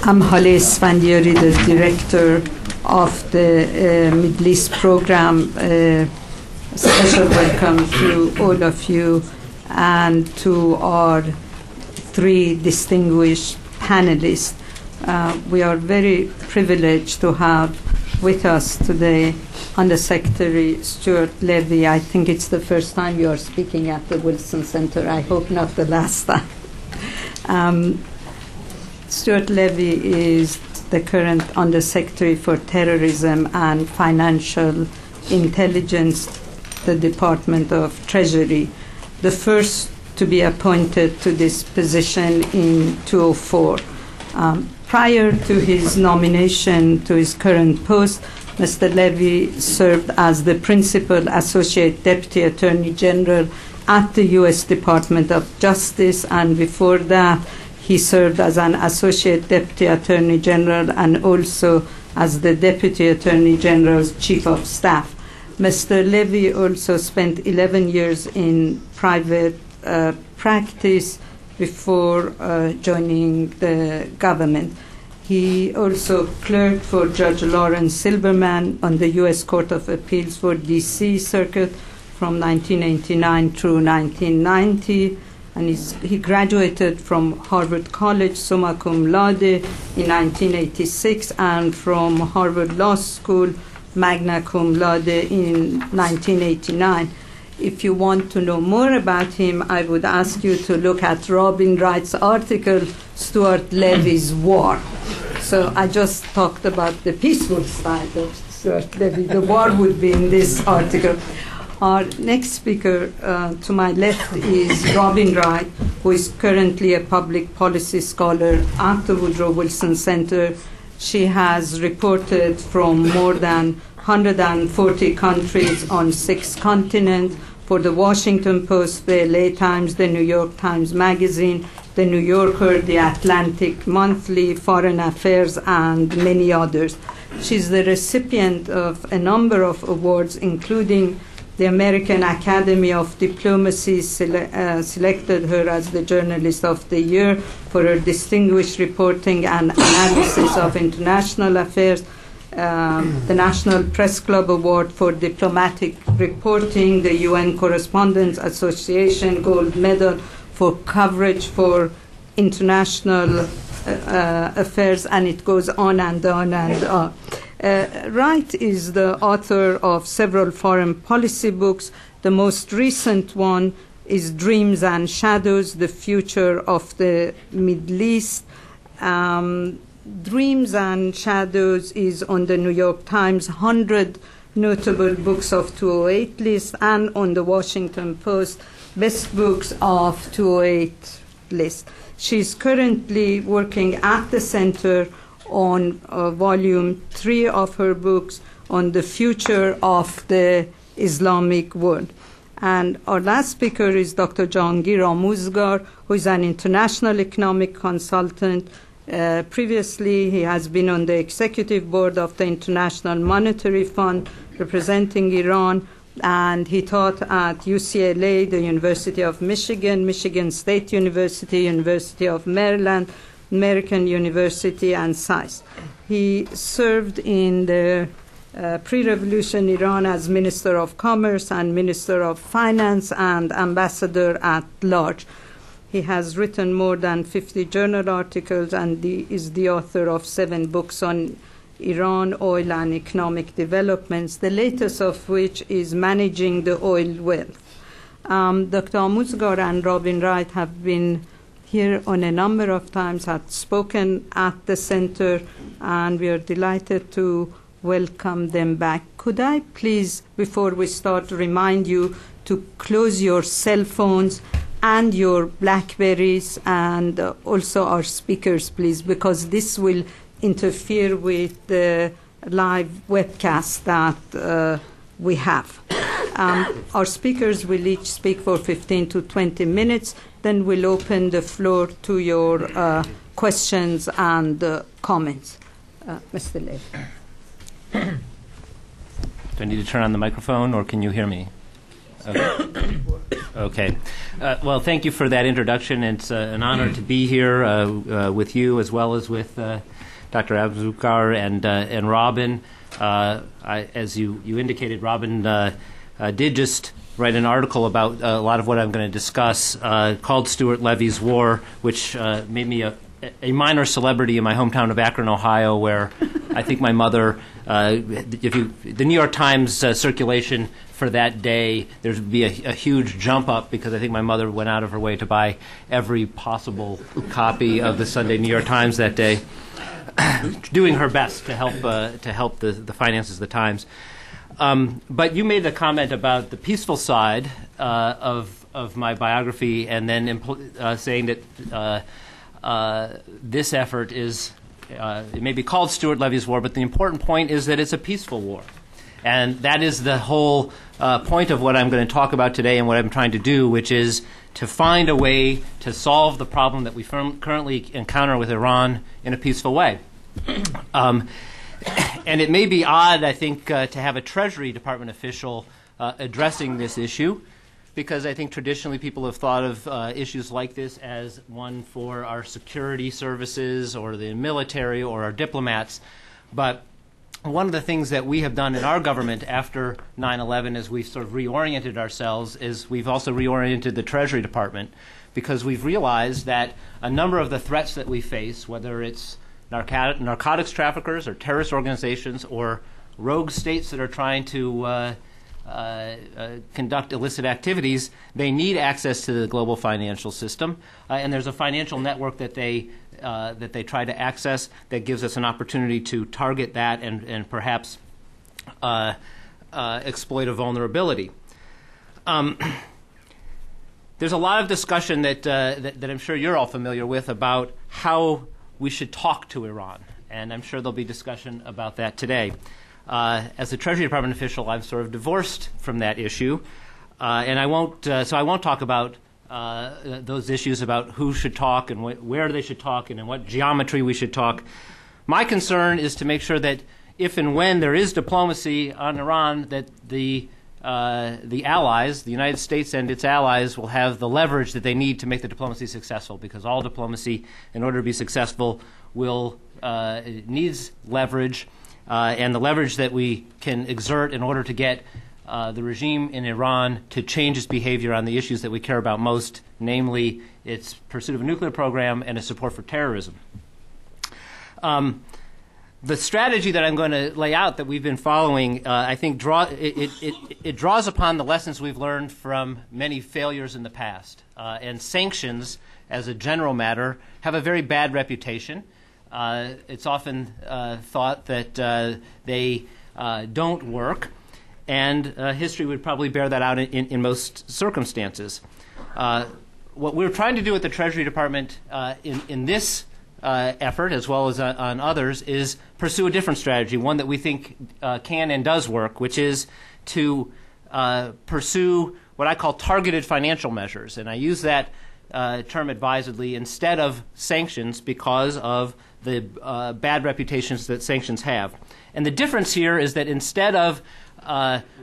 I'm Hale Isfandiari, the director of the Middle East program. Special welcome to all of you and to our three distinguished panelists. We are very privileged to have with us today Undersecretary Stuart Levey. I think it's the first time you are speaking at the Wilson Center. I hope not the last time. Stuart Levey is the current Undersecretary for Terrorism and Financial Intelligence, the Department of Treasury, the first to be appointed to this position in 2004. Prior to his nomination to his current post, Mr. Levey served as the Principal Associate Deputy Attorney General at the U.S. Department of Justice, and before that, he served as an Associate Deputy Attorney General and also as the Deputy Attorney General's Chief of Staff. Mr. Levey also spent 11 years in private practice before joining the government. He also clerked for Judge Lawrence Silberman on the U.S. Court of Appeals for D.C. Circuit from 1989 through 1990. And he graduated from Harvard College, summa cum laude, in 1986, and from Harvard Law School, magna cum laude, in 1989. If you want to know more about him, I would ask you to look at Robin Wright's article, Stuart Levey's War. So I just talked about the peaceful side of Stuart Levey. The war would be in this article. Our next speaker to my left is Robin Wright, who is currently a public policy scholar at the Woodrow Wilson Center. She has reported from more than 140 countries on 6 continents for the Washington Post, the LA Times, the New York Times Magazine, the New Yorker, the Atlantic Monthly, Foreign Affairs, and many others. She's the recipient of a number of awards, including the American Academy of Diplomacy selected her as the Journalist of the Year for her distinguished reporting and analysis of international affairs, the National Press Club Award for Diplomatic Reporting, the UN Correspondents Association Gold Medal for coverage for international affairs, and it goes on and on and on. Wright is the author of several foreign policy books. The most recent one is Dreams and Shadows, The Future of the Middle East. Dreams and Shadows is on the New York Times 100 Notable Books of 2008 list and on the Washington Post Best Books of 2008 list. She's currently working at the Center on volume 3 of her books on the future of the Islamic world. And our last speaker is Dr. Jahangir Amuzegar, who is an international economic consultant. Previously, he has been on the executive board of the International Monetary Fund, representing Iran, and he taught at UCLA, the University of Michigan, Michigan State University, University of Maryland, American University, and SAIS. He served in the pre-revolution Iran as Minister of Commerce and Minister of Finance and Ambassador at Large. He has written more than 50 journal articles and is the author of 7 books on Iran, oil, and economic developments, the latest of which is Managing the Oil Wealth. Dr. Amuzegar and Robin Wright have been here on a number of times, have spoken at the center, and we are delighted to welcome them back. Could I please, before we start, remind you to close your cell phones and your Blackberries, and also our speakers, please, because this will interfere with the live webcast that we have. Our speakers will each speak for 15 to 20 minutes. Then we'll open the floor to your questions and comments. Mr. Levey. Do I need to turn on the microphone, or can you hear me? Okay. Okay. Well, thank you for that introduction. It's an honor to be here with you as well as with Dr. Amuzegar and Robin. As you indicated, Robin did just write an article about a lot of what I'm going to discuss called Stuart Levey's War, which made me a minor celebrity in my hometown of Akron, Ohio, where I think my mother, the New York Times circulation for that day, there would be a huge jump up because I think my mother went out of her way to buy every possible copy of the Sunday New York Times that day, doing her best to help the finances of the Times. But you made the comment about the peaceful side of my biography, and then saying that this effort is, it may be called Stuart Levey's War, but the important point is that it's a peaceful war. And that is the whole point of what I'm going to talk about today and what I'm trying to do, which is to find a way to solve the problem that we currently encounter with Iran in a peaceful way. And it may be odd, I think, to have a Treasury Department official addressing this issue, because I think traditionally people have thought of issues like this as one for our security services or the military or our diplomats. But one of the things that we have done in our government after 9/11 as we've sort of reoriented ourselves is we've also reoriented the Treasury Department, because we've realized that a number of the threats that we face, whether it's narcotics traffickers or terrorist organizations or rogue states that are trying to conduct illicit activities, they need access to the global financial system, and there's a financial network that they try to access that gives us an opportunity to target that and perhaps exploit a vulnerability. There's a lot of discussion that I'm sure you're all familiar with about how we should talk to Iran, and I'm sure there'll be discussion about that today. As a Treasury Department official, I'm sort of divorced from that issue, and I won't talk about those issues about who should talk and where they should talk and in what geometry we should talk. My concern is to make sure that if and when there is diplomacy on Iran, that the allies, the United States and its allies, will have the leverage that they need to make the diplomacy successful, because all diplomacy, in order to be successful, needs leverage, and the leverage that we can exert in order to get the regime in Iran to change its behavior on the issues that we care about most, namely its pursuit of a nuclear program and its support for terrorism. The strategy that I'm going to lay out that we've been following, I think, it draws upon the lessons we've learned from many failures in the past. And sanctions, as a general matter, have a very bad reputation. It's often thought that they don't work, and history would probably bear that out in most circumstances. What we're trying to do at the Treasury Department in this effort, as well as on others, is pursue a different strategy, one that we think can and does work, which is to pursue what I call targeted financial measures. And I use that term advisedly instead of sanctions because of the bad reputations that sanctions have. And the difference here is that instead of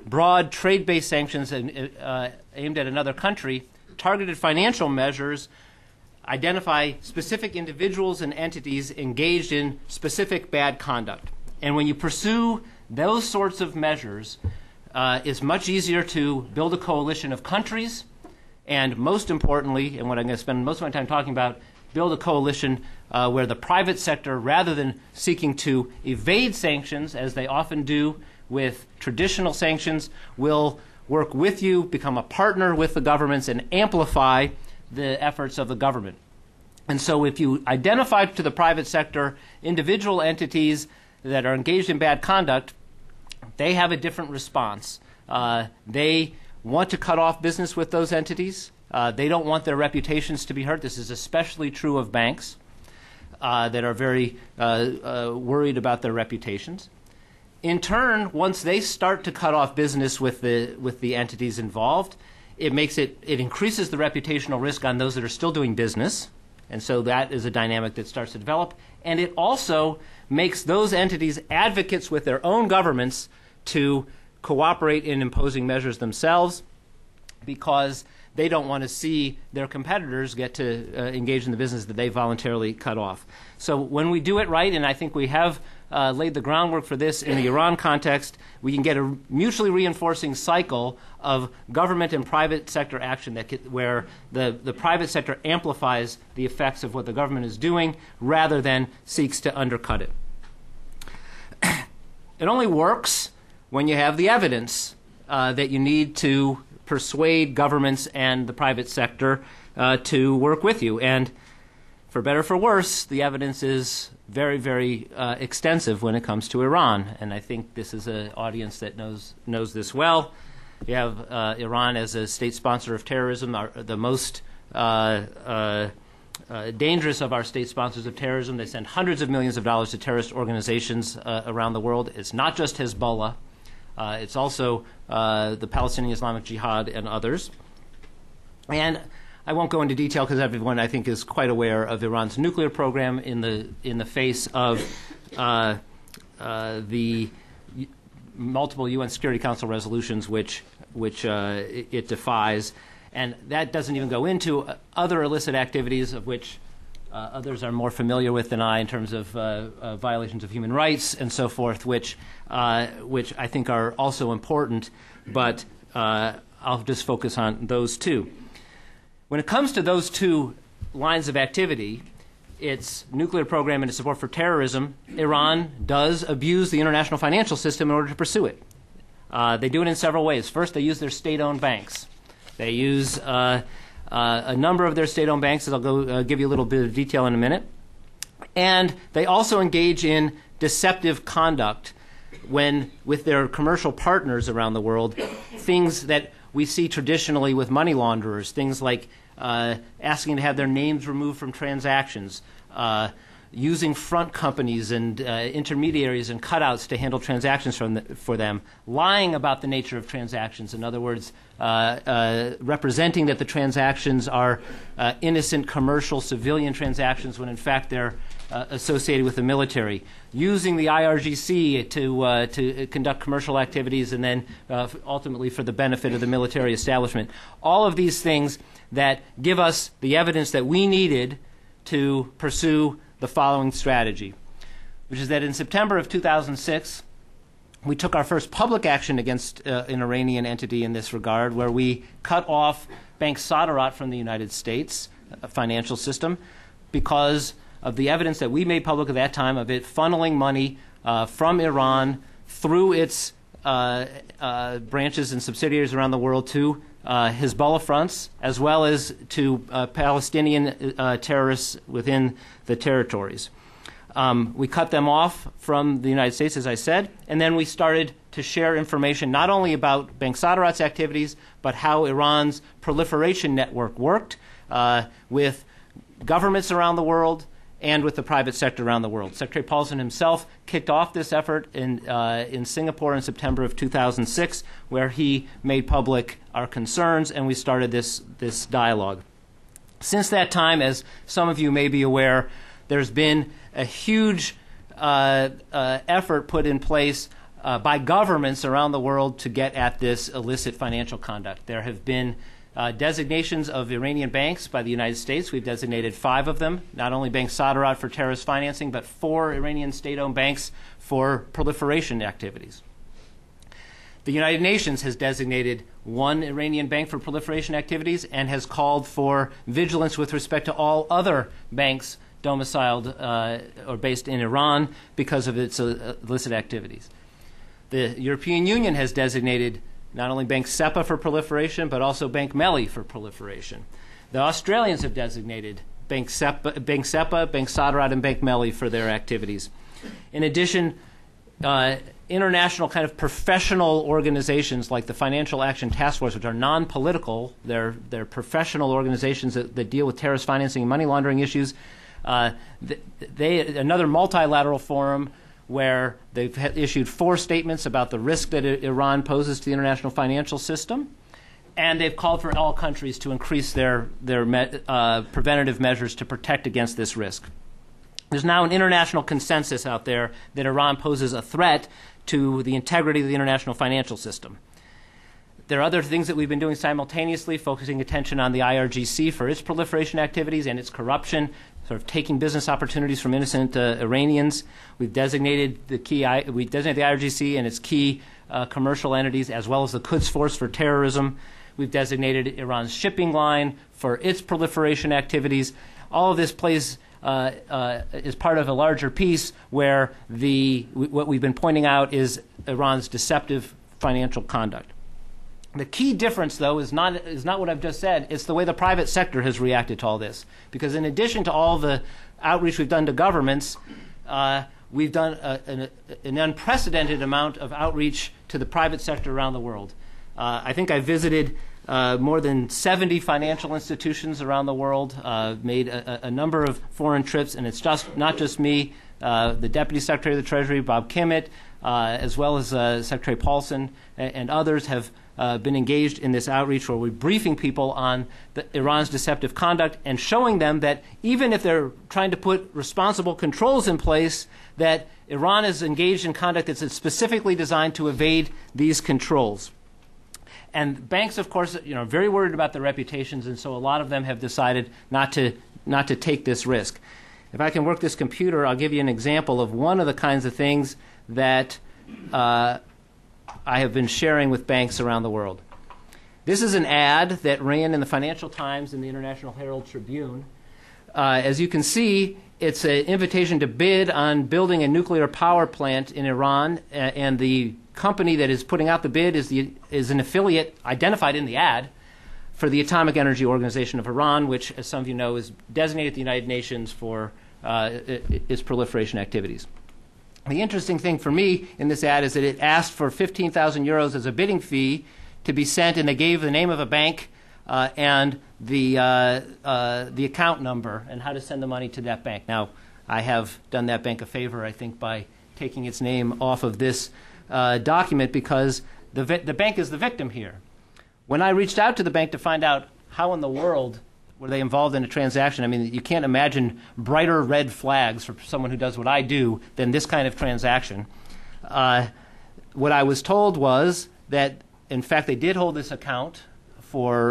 broad trade-based sanctions aimed at another country, targeted financial measures identify specific individuals and entities engaged in specific bad conduct. And when you pursue those sorts of measures, it's much easier to build a coalition of countries, and most importantly, and what I'm going to spend most of my time talking about, build a coalition where the private sector, rather than seeking to evade sanctions, as they often do with traditional sanctions, will work with you, become a partner with the governments, and amplify the efforts of the government. And so if you identify to the private sector individual entities that are engaged in bad conduct, they have a different response. They want to cut off business with those entities. They don't want their reputations to be hurt. This is especially true of banks that are very worried about their reputations. In turn, once they start to cut off business with the entities involved, it increases the reputational risk on those that are still doing business, and so that is a dynamic that starts to develop. And it also makes those entities advocates with their own governments to cooperate in imposing measures themselves, because they don't want to see their competitors get to engage in the business that they voluntarily cut off. So when we do it right, and I think we have laid the groundwork for this in the Iran context, we can get a mutually reinforcing cycle of government and private sector action where the private sector amplifies the effects of what the government is doing rather than seeks to undercut it. It only works when you have the evidence that you need to persuade governments and the private sector to work with you. And for better or for worse, the evidence is very, very extensive when it comes to Iran. And I think this is an audience that knows this well. You have Iran as a state sponsor of terrorism, the most dangerous of our state sponsors of terrorism. They send hundreds of millions of dollars to terrorist organizations around the world. It's not just Hezbollah. It's also the Palestinian Islamic Jihad and others. And I won't go into detail because everyone, I think, is quite aware of Iran's nuclear program in the face of the multiple UN Security Council resolutions which it defies. And that doesn't even go into other illicit activities of which others are more familiar with than I in terms of violations of human rights and so forth, which I think are also important, but I'll just focus on those two. When it comes to those two lines of activity, its nuclear program and its support for terrorism, Iran does abuse the international financial system in order to pursue it. They do it in several ways. First, they use their state-owned banks. They use a number of their state-owned banks, as I'll go give you a little bit of detail in a minute. And they also engage in deceptive conduct with their commercial partners around the world, things that we see traditionally with money launderers, things like asking to have their names removed from transactions, using front companies and intermediaries and cutouts to handle transactions for them, lying about the nature of transactions. In other words, representing that the transactions are innocent commercial civilian transactions when in fact they're associated with the military, using the IRGC to conduct commercial activities and then ultimately for the benefit of the military establishment. All of these things that give us the evidence that we needed to pursue the following strategy, which is that in September of 2006, we took our first public action against an Iranian entity in this regard, where we cut off Bank Saderat from the United States financial system because of the evidence that we made public at that time of it funneling money from Iran through its branches and subsidiaries around the world to Hezbollah fronts, as well as to Palestinian terrorists within the territories. We cut them off from the United States, as I said, and then we started to share information not only about Bank Saderat's activities, but how Iran's proliferation network worked with governments around the world and with the private sector around the world. Secretary Paulson himself kicked off this effort in Singapore in September of 2006, where he made public our concerns, and we started this dialogue. Since that time, as some of you may be aware, there's been a huge effort put in place by governments around the world to get at this illicit financial conduct. There have been designations of Iranian banks by the United States. We've designated 5 of them, not only Bank Saderat for terrorist financing, but 4 Iranian state-owned banks for proliferation activities. The United Nations has designated 1 Iranian bank for proliferation activities and has called for vigilance with respect to all other banks domiciled or based in Iran because of its illicit activities. The European Union has designated not only Bank SEPA for proliferation, but also Bank Melli for proliferation. The Australians have designated Bank SEPA, Bank Saderat, and Bank Melli for their activities. In addition, international kind of professional organizations like the Financial Action Task Force, which are non-political, they're professional organizations that deal with terrorist financing and money laundering issues. Another multilateral forum where they've issued 4 statements about the risk that Iran poses to the international financial system, and they've called for all countries to increase their preventative measures to protect against this risk. There's now an international consensus out there that Iran poses a threat to the integrity of the international financial system. There are other things that we've been doing simultaneously, focusing attention on the IRGC for its proliferation activities and its corruption, sort of taking business opportunities from innocent Iranians. We've designated the IRGC and its key commercial entities, as well as the Quds Force for terrorism. We've designated Iran's shipping line for its proliferation activities. All of this plays is part of a larger piece where what we've been pointing out is Iran's deceptive financial conduct. The key difference, though, is not what I've just said. It's the way the private sector has reacted to all this. Because in addition to all the outreach we've done to governments, we've done an unprecedented amount of outreach to the private sector around the world. I think I visited more than 70 financial institutions around the world, made a number of foreign trips, and it's not just me. The Deputy Secretary of the Treasury, Bob Kimmett, as well as Secretary Paulson and others have been engaged in this outreach where we're briefing people on Iran's deceptive conduct and showing them that even if they're trying to put responsible controls in place, that Iran is engaged in conduct that's specifically designed to evade these controls. And banks, of course, are very worried about their reputations, and so a lot of them have decided not to take this risk. If I can work this computer, I'll give you an example of one of the kinds of things that I have been sharing with banks around the world. This is an ad that ran in the Financial Times and the International Herald Tribune. As you can see, it's an invitation to bid on building a nuclear power plant in Iran, and the company that is putting out the bid is an affiliate identified in the ad for the Atomic Energy Organization of Iran, which, as some of you know, is designated at the United Nations for its proliferation activities. The interesting thing for me in this ad is that it asked for 15,000 euros as a bidding fee to be sent, and they gave the name of a bank and the account number and how to send the money to that bank. Now, I have done that bank a favor, I think, by taking its name off of this document because the bank is the victim here. When I reached out to the bank to find out how in the world were they involved in a transaction, I mean, you can't imagine brighter red flags for someone who does what I do than this kind of transaction. What I was told was that, in fact, they did hold this account for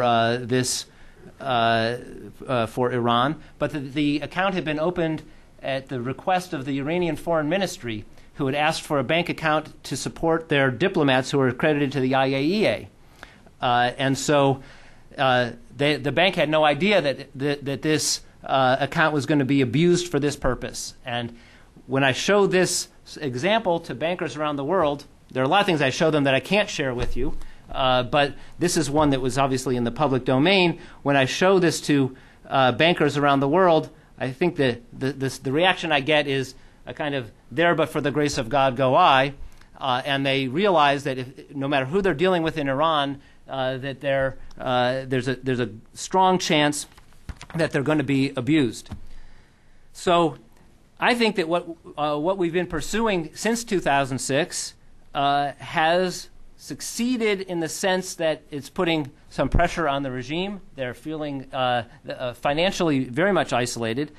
for Iran, but the account had been opened at the request of the Iranian Foreign Ministry, who had asked for a bank account to support their diplomats who were accredited to the IAEA. And so the bank had no idea that this account was going to be abused for this purpose. And when I show this example to bankers around the world, there are a lot of things I show them that I can't share with you, but this is one that was obviously in the public domain. When I show this to bankers around the world, I think that the reaction I get is a kind of, there but for the grace of God go I, and they realize that no matter who they're dealing with in Iran, that there's a strong chance that they're going to be abused. So I think that what we've been pursuing since 2006 has succeeded in the sense that it's putting some pressure on the regime. They're feeling financially very much isolated.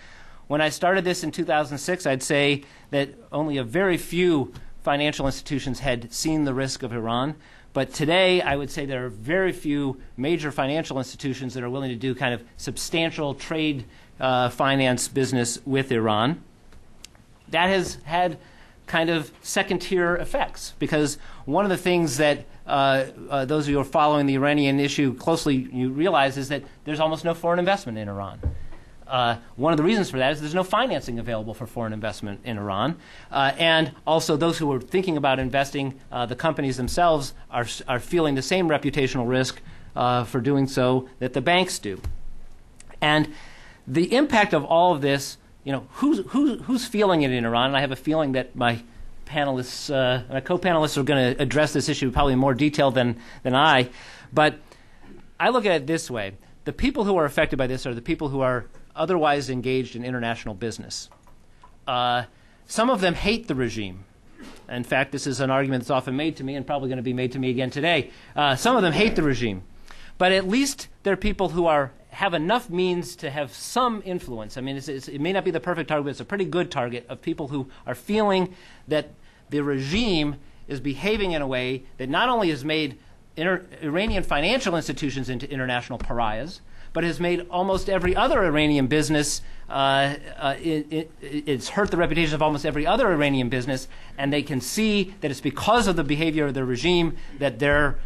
When I started this in 2006, I'd say that only a very few financial institutions had seen the risk of Iran. But today, I would say there are very few major financial institutions that are willing to do kind of substantial trade finance business with Iran. That has had kind of second-tier effects, because one of the things that those of you who are following the Iranian issue closely, you realize is that there's almost no foreign investment in Iran. One of the reasons for that is there's no financing available for foreign investment in Iran. And also those who are thinking about investing, the companies themselves are feeling the same reputational risk for doing so that the banks do. And the impact of all of this, who's feeling it in Iran? And I have a feeling that my panelists, my co-panelists are going to address this issue probably in more detail than I. But I look at it this way. The people who are affected by this are the people who are otherwise engaged in international business. Some of them hate the regime. In fact, this is an argument that's often made to me and probably going to be made to me again today. Some of them hate the regime. But at least they're people who have enough means to have some influence. I mean, it may not be the perfect target, but it's a pretty good target of people who are feeling that the regime is behaving in a way that not only has made Iranian financial institutions into international pariahs, but has made almost every other Iranian business, it's hurt the reputation of almost every other Iranian business, and they can see that it's because of the behavior of the regime that they're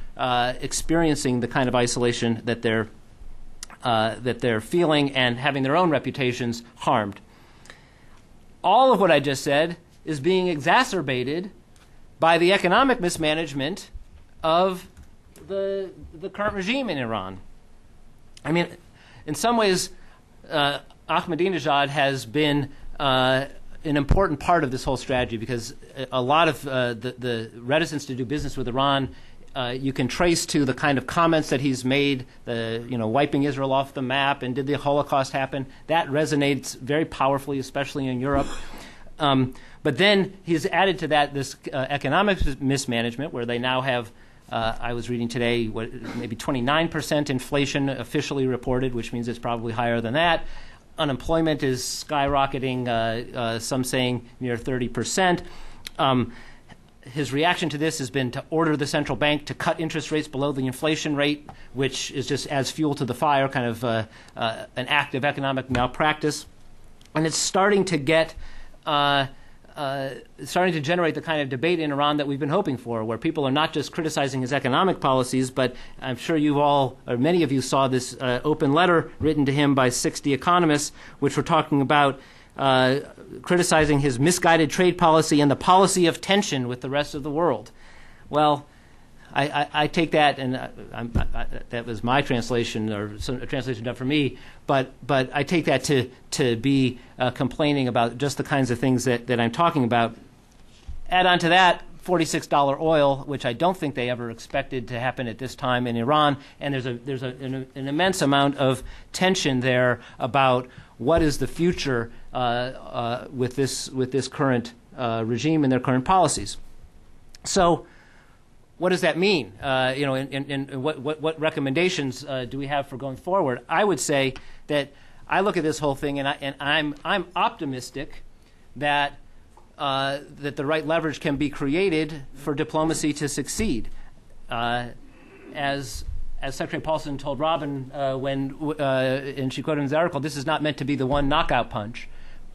experiencing the kind of isolation that they're feeling and having their own reputations harmed. All of what I just said is being exacerbated by the economic mismanagement of the current regime in Iran. I mean, in some ways, Ahmadinejad has been an important part of this whole strategy, because a lot of the reticence to do business with Iran you can trace to the kind of comments that he's made, wiping Israel off the map and did the Holocaust happen. That resonates very powerfully, especially in Europe. But then he's added to that this economic mismanagement, where they now have, I was reading today, maybe 29% inflation officially reported, which means it's probably higher than that. Unemployment is skyrocketing, some saying near 30%. His reaction to this has been to order the central bank to cut interest rates below the inflation rate, which is just adds fuel to the fire, kind of an act of economic malpractice. And it's starting to get, starting to generate the kind of debate in Iran that we've been hoping for, where people are not just criticizing his economic policies, but I'm sure you all, or many of you, saw this open letter written to him by 60 economists, which were talking about criticizing his misguided trade policy and the policy of tension with the rest of the world. Well, I take that, and that was my translation, or a translation done for me, but I take that to be complaining about just the kinds of things that I'm talking about. Add on to that $46 oil, which I don't think they ever expected to happen at this time in Iran, and there's an immense amount of tension there about what is the future with this current regime and their current policies. So, what does that mean? And what recommendations do we have for going forward? I would say that I look at this whole thing, and I'm optimistic that that the right leverage can be created for diplomacy to succeed. As Secretary Paulson told Robin and she quoted in his article, this is not meant to be the one knockout punch,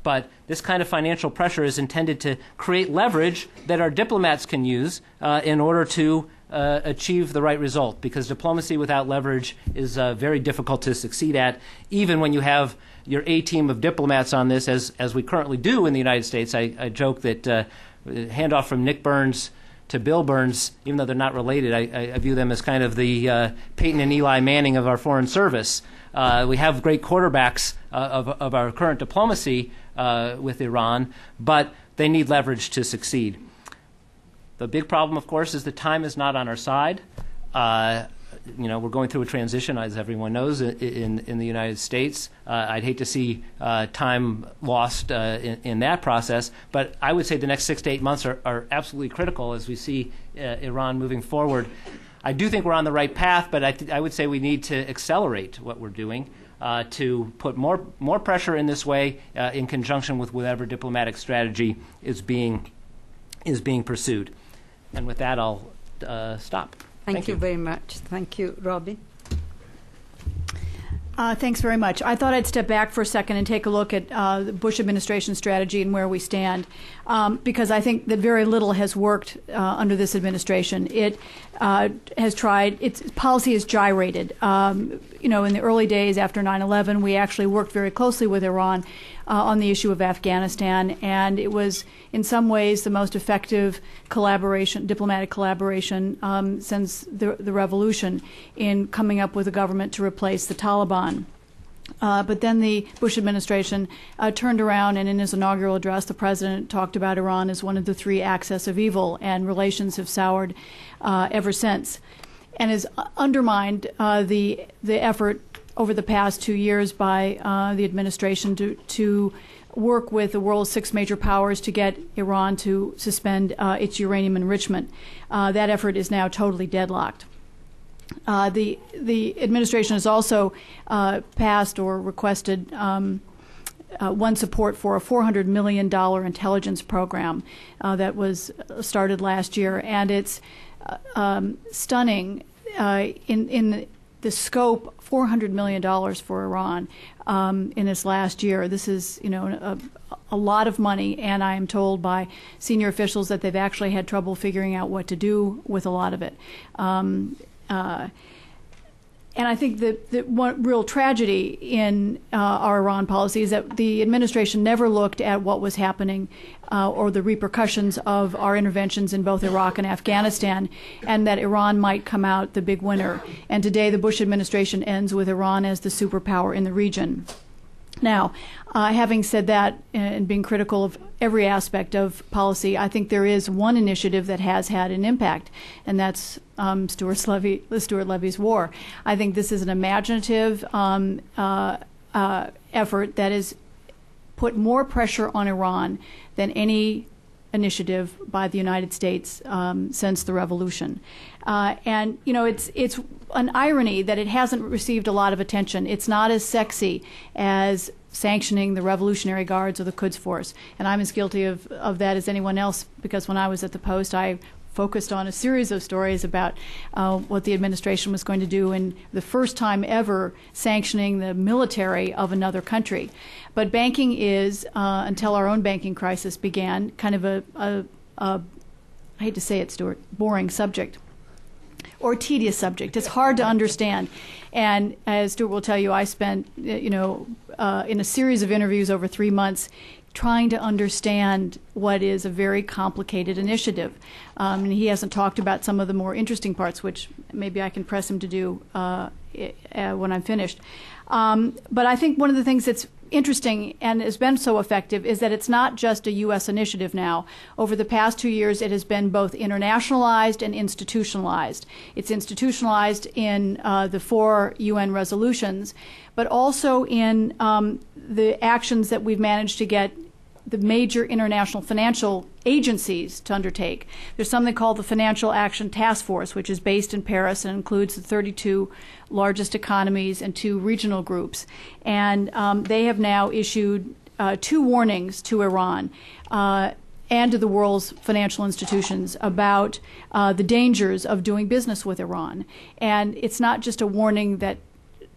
but this kind of financial pressure is intended to create leverage that our diplomats can use in order to achieve the right result, because diplomacy without leverage is very difficult to succeed at, even when you have your A-team of diplomats on this, as we currently do in the United States. I joke that handoff from Nick Burns to Bill Burns, even though they're not related, I view them as kind of the Peyton and Eli Manning of our foreign service. We have great quarterbacks of our current diplomacy with Iran, but they need leverage to succeed. The big problem, of course, is that time is not on our side. We're going through a transition, as everyone knows, in the United States. I'd hate to see time lost in that process, but I would say the next 6 to 8 months are absolutely critical as we see Iran moving forward. I do think we're on the right path, but I would say we need to accelerate what we're doing to put more pressure in this way in conjunction with whatever diplomatic strategy is being pursued. And with that, I'll stop. Thank you very much. Thank you, Robin. Thanks very much. I thought I'd step back for a second and take a look at the Bush administration strategy and where we stand, because I think that very little has worked under this administration. It has tried, its policy has gyrated. In the early days after 9/11, we actually worked very closely with Iran on the issue of Afghanistan, and it was in some ways the most effective diplomatic collaboration since the revolution in coming up with a government to replace the Taliban. But then the Bush administration turned around, and in his inaugural address, the president talked about Iran as one of the three axes of evil, and relations have soured ever since, and has undermined the effort over the past 2 years by the administration to work with the world's 6 major powers to get Iran to suspend its uranium enrichment. That effort is now totally deadlocked. The administration has also passed or requested one support for a $400 million intelligence program that was started last year, and it's stunning in the scope, $400 million for Iran in its last year. This is, a lot of money, and I am told by senior officials that they've actually had trouble figuring out what to do with a lot of it. And I think that one real tragedy in our Iran policy is that the administration never looked at what was happening or the repercussions of our interventions in both Iraq and Afghanistan, and that Iran might come out the big winner. And today the Bush administration ends with Iran as the superpower in the region. Now, having said that and being critical of every aspect of policy, I think there is one initiative that has had an impact, and that's Stuart Levey's war. I think this is an imaginative effort that has put more pressure on Iran than any initiative by the United States since the revolution. And it's an irony that it hasn't received a lot of attention. It's not as sexy as sanctioning the Revolutionary Guards or the Quds Force. And I'm as guilty of that as anyone else, because when I was at the Post, I focused on a series of stories about what the administration was going to do in the first time ever sanctioning the military of another country. But banking is, until our own banking crisis began, kind of a I hate to say it, Stuart, boring subject or tedious subject. It's hard to understand. And as Stuart will tell you, I spent, in a series of interviews over 3 months trying to understand what is a very complicated initiative. And he hasn't talked about some of the more interesting parts, which maybe I can press him to do when I'm finished. But I think one of the things that's interesting and has been so effective is that it's not just a U.S. initiative now. Over the past 2 years, it has been both internationalized and institutionalized. It's institutionalized in the 4 UN resolutions, but also in the actions that we've managed to get the major international financial agencies to undertake. There's something called the Financial Action Task Force, which is based in Paris and includes the 32 largest economies and 2 regional groups. And they have now issued 2 warnings to Iran and to the world's financial institutions about the dangers of doing business with Iran. And it's not just a warning that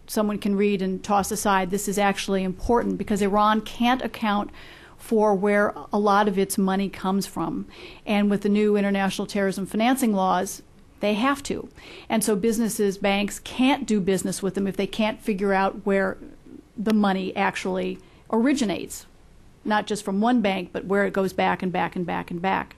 someone can read and toss aside. This is actually important because Iran can't account for where a lot of its money comes from. And with the new international terrorism financing laws, they have to. And so businesses, banks can't do business with them if they can't figure out where the money actually originates, not just from one bank, but where it goes back and back and back and back.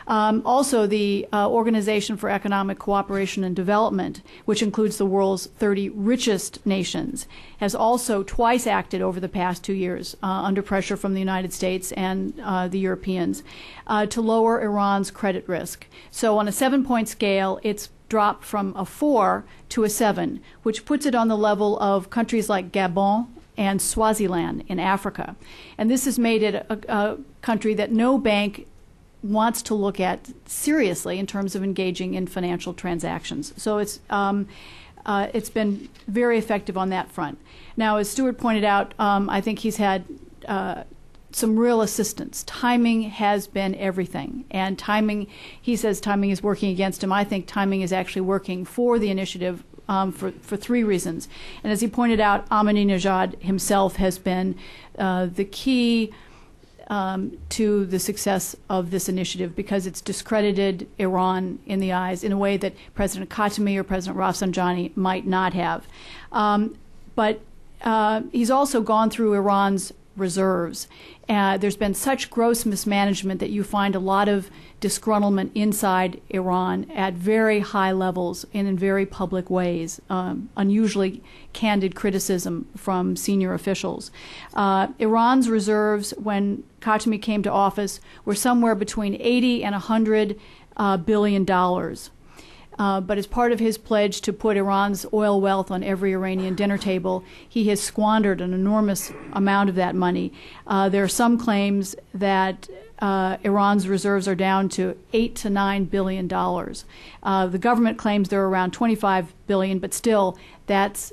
Also, the Organization for Economic Cooperation and Development, which includes the world's 30 richest nations, has also twice acted over the past 2 years under pressure from the United States and the Europeans to lower Iran's credit risk. So on a 7-point scale, it's dropped from a 4 to a 7, which puts it on the level of countries like Gabon and Swaziland in Africa. And this has made it a country that no bank wants to look at seriously in terms of engaging in financial transactions. So it's been very effective on that front. Now, as Stuart pointed out, I think he's had some real assistance. Timing has been everything. And timing, he says timing is working against him. I think timing is actually working for the initiative for 3 reasons. And as he pointed out, Ahmadinejad himself has been the key to the success of this initiative because it's discredited Iran in the eyes in a way that President Khatami or President Rafsanjani might not have. But he's also gone through Iran's reserves. There's been such gross mismanagement that you find a lot of disgruntlement inside Iran at very high levels and in very public ways, unusually candid criticism from senior officials. Iran's reserves, when Khatami came to office, were somewhere between $80 and $100 billion. But as part of his pledge to put Iran's oil wealth on every Iranian dinner table, he has squandered an enormous amount of that money. There are some claims that Iran's reserves are down to $8 to $9 billion. The government claims they're around $25 billion, but still, that's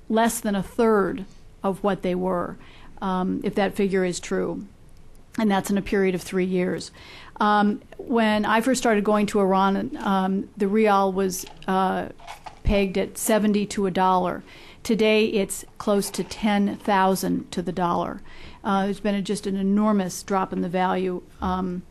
less than a third of what they were, if that figure is true. And that's in a period of 3 years. When I first started going to Iran, the rial was pegged at 70 to a dollar. Today, it's close to 10,000 to the dollar. There's been just an enormous drop in the value. And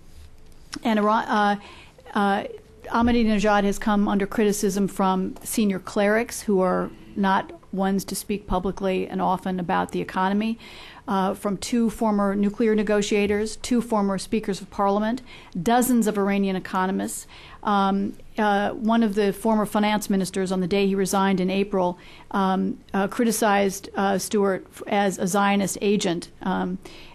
Ahmadinejad has come under criticism from senior clerics who are not ones to speak publicly and often about the economy, from 2 former nuclear negotiators, 2 former speakers of parliament, dozens of Iranian economists. One of the former finance ministers, on the day he resigned in April, criticized Stuart as a Zionist agent.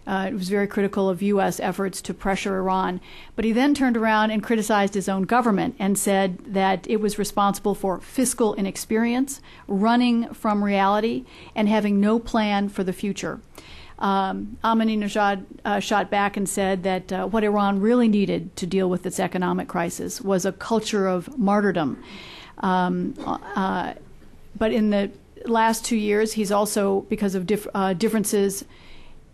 It was very critical of U.S. efforts to pressure Iran. But he then turned around and criticized his own government and said that it was responsible for fiscal inexperience, running from reality, and having no plan for the future. Ahmadinejad shot back and said that what Iran really needed to deal with its economic crisis was a culture of martyrdom. But in the last 2 years, he's also, because of differences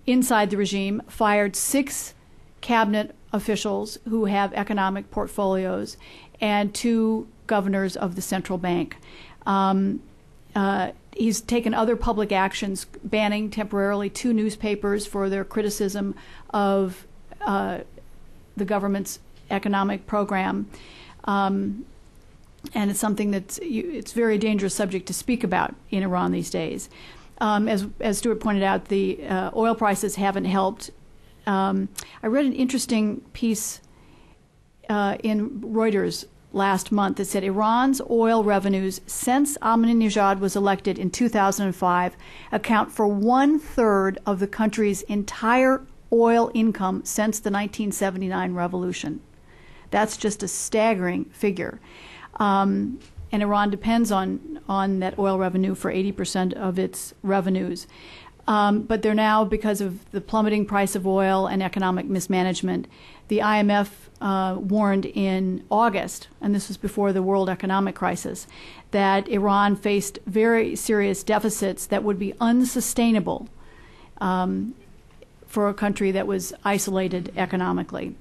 inside the regime, fired 6 cabinet officials who have economic portfolios and 2 governors of the central bank. He's taken other public actions, banning temporarily 2 newspapers for their criticism of the government's economic program. And it's something that's it's a very dangerous subject to speak about in Iran these days. As Stuart pointed out, the oil prices haven't helped. I read an interesting piece in Reuters last month that said Iran's oil revenues since Ahmadinejad was elected in 2005 account for 1/3 of the country's entire oil income since the 1979 revolution. That's just a staggering figure. And Iran depends on that oil revenue for 80% of its revenues. But they're now, because of the plummeting price of oil and economic mismanagement, the IMF warned in August, and this was before the world economic crisis, that Iran faced very serious deficits that would be unsustainable for a country that was isolated economically.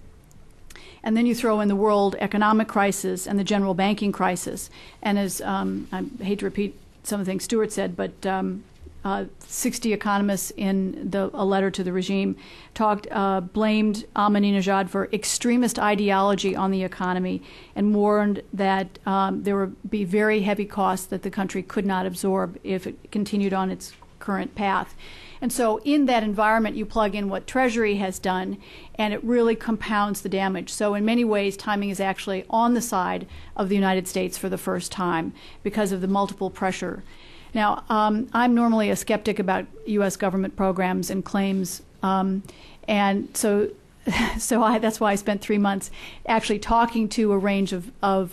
And then you throw in the world economic crisis and the general banking crisis. And as I hate to repeat some of the things Stuart said, but 60 economists in a letter to the regime blamed Ahmadinejad for extremist ideology on the economy and warned that there would be very heavy costs that the country could not absorb if it continued on its current path. And so in that environment, you plug in what Treasury has done, and it really compounds the damage. So in many ways, timing is actually on the side of the United States for the first time because of the multiple pressure. Now, I'm normally a skeptic about U.S. government programs and claims, and so that's why I spent 3 months actually talking to a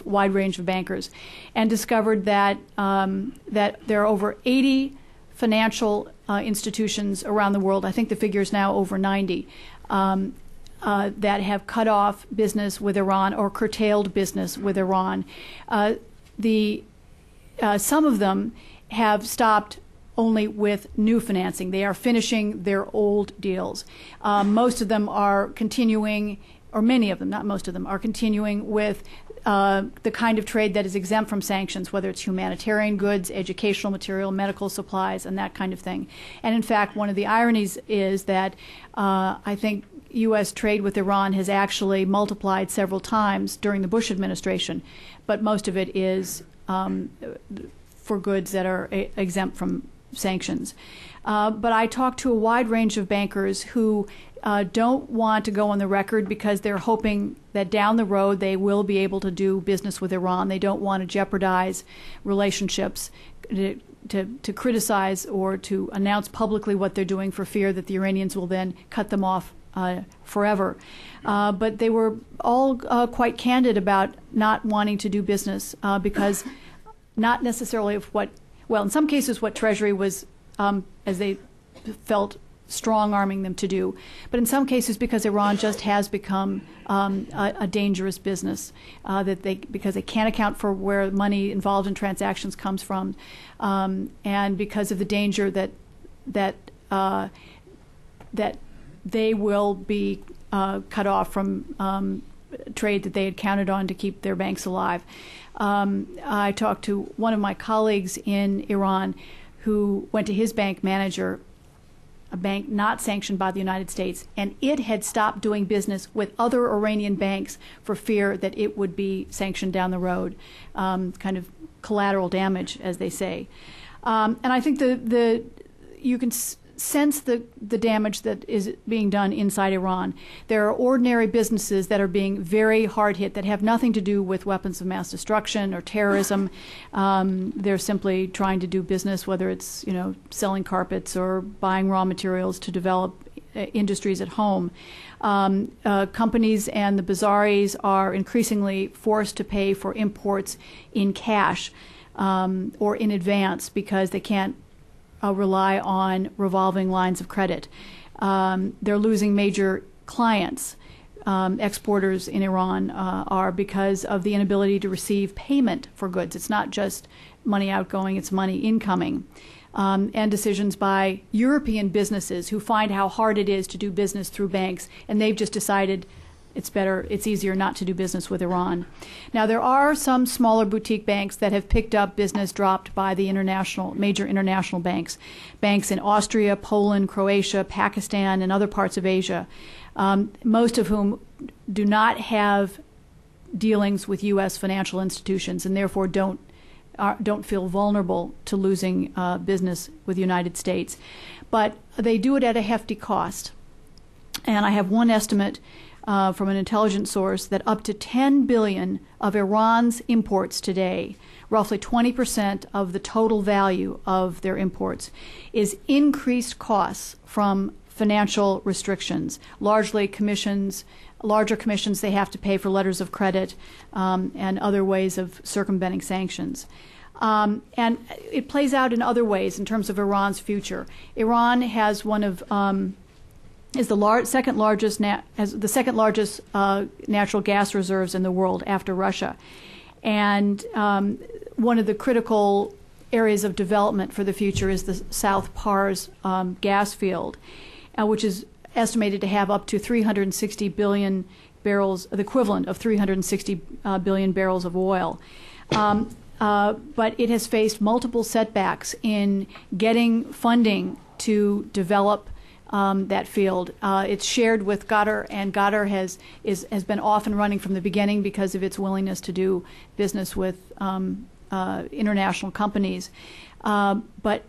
wide range of bankers, and discovered that that there are over 80 financial institutions around the world. I think the figure is now over 90 that have cut off business with Iran or curtailed business with Iran. Some of them have stopped only with new financing. They are finishing their old deals. Most of them are continuing, or many of them, not most of them, are continuing with the kind of trade that is exempt from sanctions, whether it's humanitarian goods, educational material, medical supplies, and that kind of thing. And in fact, one of the ironies is that I think U.S. trade with Iran has actually multiplied several times during the Bush administration, but most of it is for goods that are exempt from sanctions. But I talked to a wide range of bankers who don't want to go on the record because they're hoping that down the road they will be able to do business with Iran. They don't want to jeopardize relationships, to criticize or to announce publicly what they're doing for fear that the Iranians will then cut them off forever. But they were all quite candid about not wanting to do business because not necessarily of in some cases what Treasury was, as they felt, strong-arming them to do, but in some cases because Iran just has become a dangerous business, because they can't account for where money involved in transactions comes from, and because of the danger that they will be cut off from trade that they had counted on to keep their banks alive. I talked to one of my colleagues in Iran who went to his bank manager, a bank not sanctioned by the United States, and it had stopped doing business with other Iranian banks for fear that it would be sanctioned down the road, kind of collateral damage, as they say. And I think you can sense the damage that is being done inside Iran. There are ordinary businesses that are being very hard hit that have nothing to do with weapons of mass destruction or terrorism. They're simply trying to do business, whether it's selling carpets or buying raw materials to develop industries at home. Companies and the bazaris are increasingly forced to pay for imports in cash or in advance because they can't rely on revolving lines of credit. They're losing major clients. Exporters in Iran are because of the inability to receive payment for goods. It's not just money outgoing, it's money incoming. And decisions by European businesses who find how hard it is to do business through banks, and they've just decided it's easier not to do business with Iran. Now, there are some smaller boutique banks that have picked up business dropped by the major international banks in Austria, Poland, Croatia, Pakistan, and other parts of Asia, most of whom do not have dealings with U.S. financial institutions and therefore don't feel vulnerable to losing business with the United States. But they do it at a hefty cost. And I have one estimate from an intelligence source that up to 10 billion of Iran's imports today, roughly 20% of the total value of their imports, is increased costs from financial restrictions, largely larger commissions they have to pay for letters of credit and other ways of circumventing sanctions. And it plays out in other ways in terms of Iran's future. Iran has is the second largest natural gas reserves in the world after Russia, and one of the critical areas of development for the future is the South Pars gas field, which is estimated to have up to 360 billion barrels, the equivalent of 360 billion barrels of oil. But it has faced multiple setbacks in getting funding to develop that field. It's shared with Qatar, and Qatar has been off and running from the beginning because of its willingness to do business with international companies. But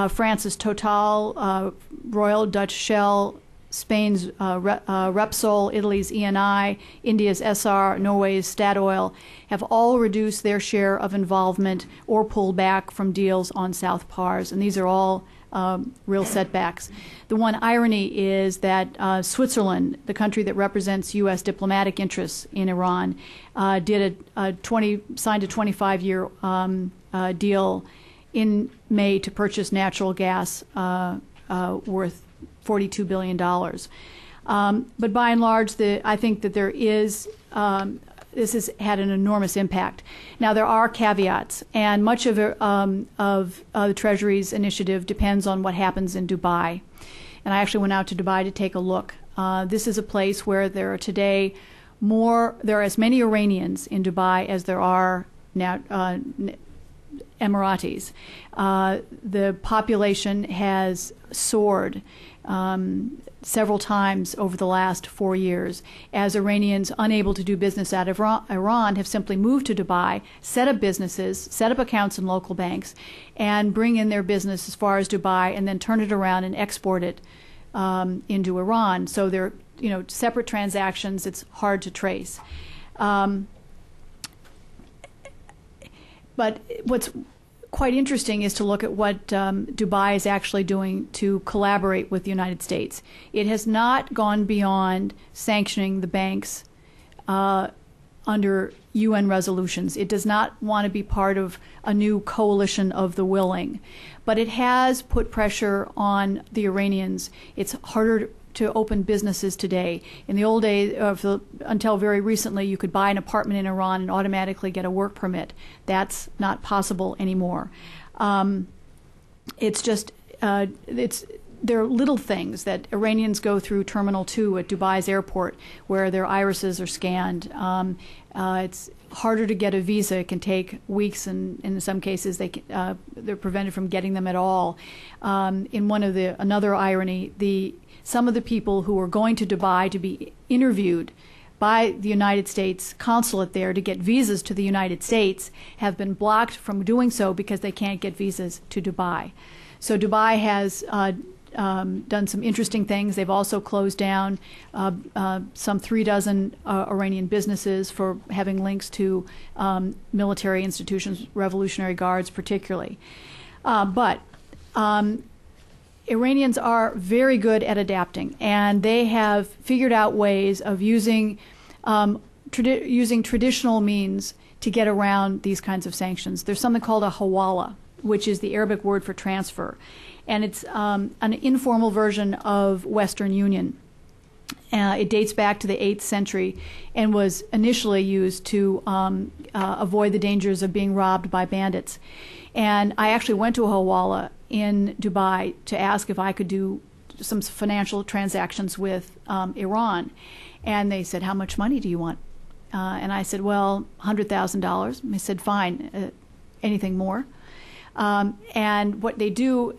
France's Total, Royal Dutch Shell, Spain's Repsol, Italy's Eni, India's Essar, Norway's Statoil have all reduced their share of involvement or pulled back from deals on South Pars, and these are all real setbacks. The one irony is that Switzerland, the country that represents U.S. diplomatic interests in Iran, signed a 25-year deal in May to purchase natural gas worth $42 billion. But by and large, I think that this has had an enormous impact. Now, there are caveats, and much of the Treasury's initiative depends on what happens in Dubai. And I actually went out to Dubai to take a look. This is a place where there are today there are as many Iranians in Dubai as there are now Emiratis. The population has soared several times over the last 4 years as Iranians unable to do business out of Iran have simply moved to Dubai, set up businesses, set up accounts in local banks, and bring in their business as far as Dubai and then turn it around and export it into Iran. So they're separate transactions. It's hard to trace. But what's quite interesting is to look at what Dubai is actually doing to collaborate with the United States. It has not gone beyond sanctioning the banks under UN resolutions. It does not want to be part of a new coalition of the willing. But it has put pressure on the Iranians. It's harder to open businesses today. In the old days, until very recently, you could buy an apartment in Iran and automatically get a work permit. That's not possible anymore. It's they're little things that Iranians go through Terminal 2 at Dubai's airport, where their irises are scanned. It's harder to get a visa. It can take weeks, and in some cases they're prevented from getting them at all. Another irony, some of the people who are going to Dubai to be interviewed by the United States consulate there to get visas to the United States have been blocked from doing so because they can't get visas to Dubai. So Dubai has done some interesting things. They've also closed down some 36 Iranian businesses for having links to military institutions, Revolutionary Guards particularly. But Iranians are very good at adapting, and they have figured out ways of using traditional means to get around these kinds of sanctions. There's something called a hawala, which is the Arabic word for transfer, and it's an informal version of Western Union. It dates back to the 8th century and was initially used to avoid the dangers of being robbed by bandits. And I actually went to a hawala in Dubai to ask if I could do some financial transactions with Iran. And they said, "How much money do you want?" And I said, "Well, $100,000. They said, "Fine, anything more?" And what they do in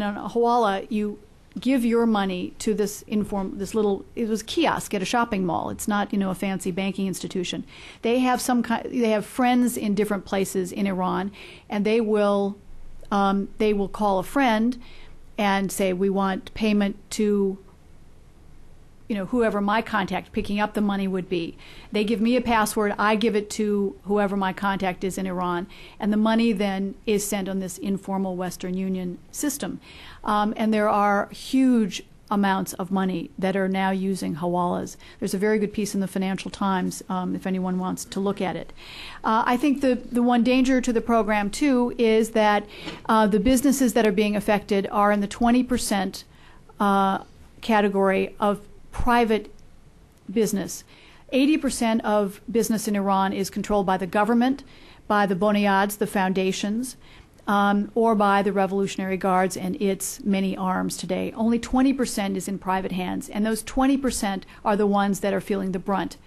a hawala, you give your money to this it was kiosk at a shopping mall. It's not, a fancy banking institution. They have they have friends in different places in Iran, and they will call a friend and say, "We want payment to whoever my contact picking up the money would be." They give me a password, I give it to whoever my contact is in Iran, and the money then is sent on this informal Western Union system. And there are huge amounts of money that are now using hawalas. There's a very good piece in the Financial Times if anyone wants to look at it. I think the one danger to the program, too, is that the businesses that are being affected are in the 20% category of private business. 80% of business in Iran is controlled by the government, by the Boniads, the foundations, or by the Revolutionary Guards and its many arms today. Only 20% is in private hands, and those 20% are the ones that are feeling the brunt.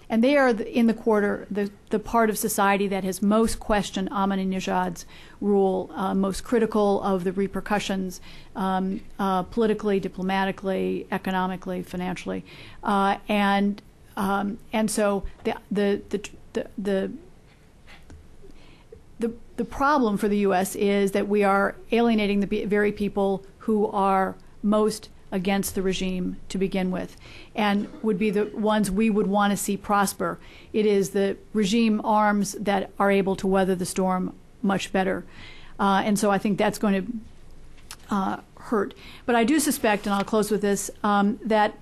And they are in the part of society that has most questioned Ahmadinejad's rule, most critical of the repercussions politically, diplomatically, economically, financially, and so the problem for the U.S. is that we are alienating the very people who are most against the regime to begin with, and would be the ones we would want to see prosper. It is the regime arms that are able to weather the storm much better. And so I think that's going to hurt. But I do suspect, and I'll close with this, that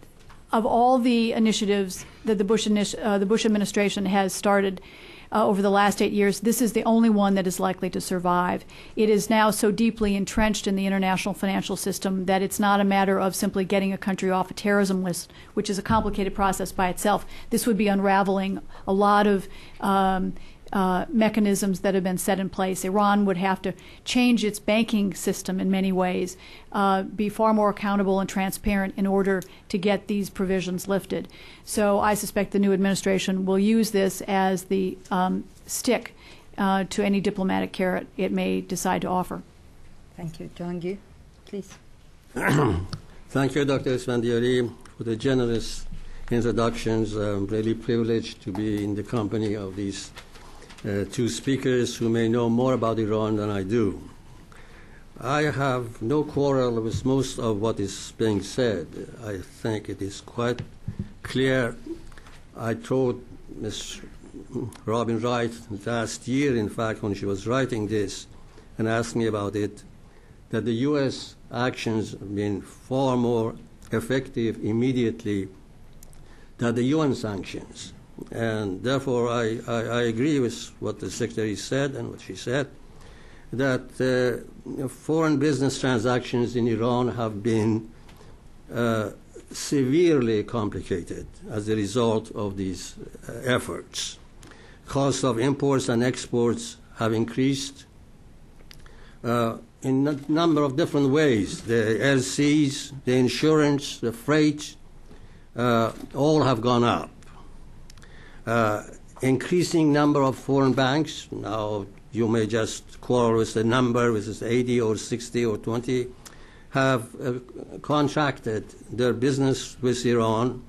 of all the initiatives that the Bush administration has started over the last 8 years, this is the only one that is likely to survive. It is now so deeply entrenched in the international financial system that it's not a matter of simply getting a country off a terrorism list, which is a complicated process by itself. This would be unraveling a lot of mechanisms that have been set in place. Iran would have to change its banking system in many ways, be far more accountable and transparent in order to get these provisions lifted. So I suspect the new administration will use this as the stick to any diplomatic carrot it may decide to offer. Thank you. Jahangir, please. Thank you, Dr. Esfandiari, for the generous introductions. I'm really privileged to be in the company of these two speakers who may know more about Iran than I do. I have no quarrel with most of what is being said. I think it is quite clear. I told Ms. Robin Wright last year, in fact, when she was writing this and asked me about it, that the U.S. actions have been far more effective immediately than the UN sanctions. And therefore, I agree with what the Secretary said and what she said, that foreign business transactions in Iran have been severely complicated as a result of these efforts. Costs of imports and exports have increased. in a number of different ways. The LCs, the insurance, the freight, all have gone up. Increasing number of foreign banks. Now, you may just quarrel with the number, which is 80 or 60 or 20, have contracted their business with Iran,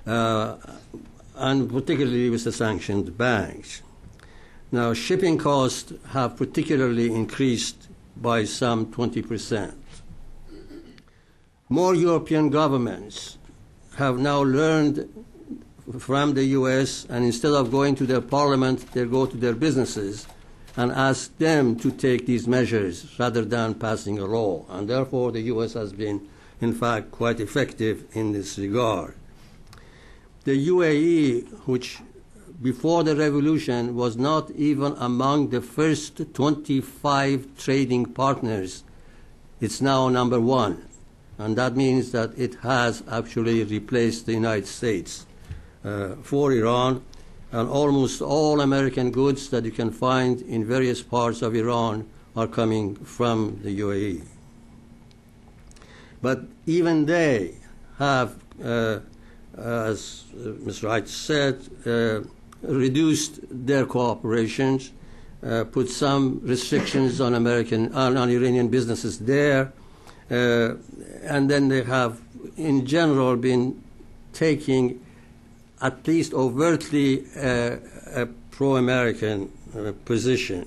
and particularly with the sanctioned banks. Now, shipping costs have particularly increased by some 20%. More European governments have now learned from the U.S., and instead of going to their parliament, they go to their businesses and ask them to take these measures rather than passing a law. And therefore, the U.S. has been, in fact, quite effective in this regard. The UAE, which before the revolution was not even among the first 25 trading partners, it's now number one. And that means that it has actually replaced the United States for Iran, and almost all American goods that you can find in various parts of Iran are coming from the UAE. But even they have, as Ms. Wright said, reduced their cooperations, put some restrictions on Iranian businesses there, and then they have, in general, been taking at least overtly a pro-American position.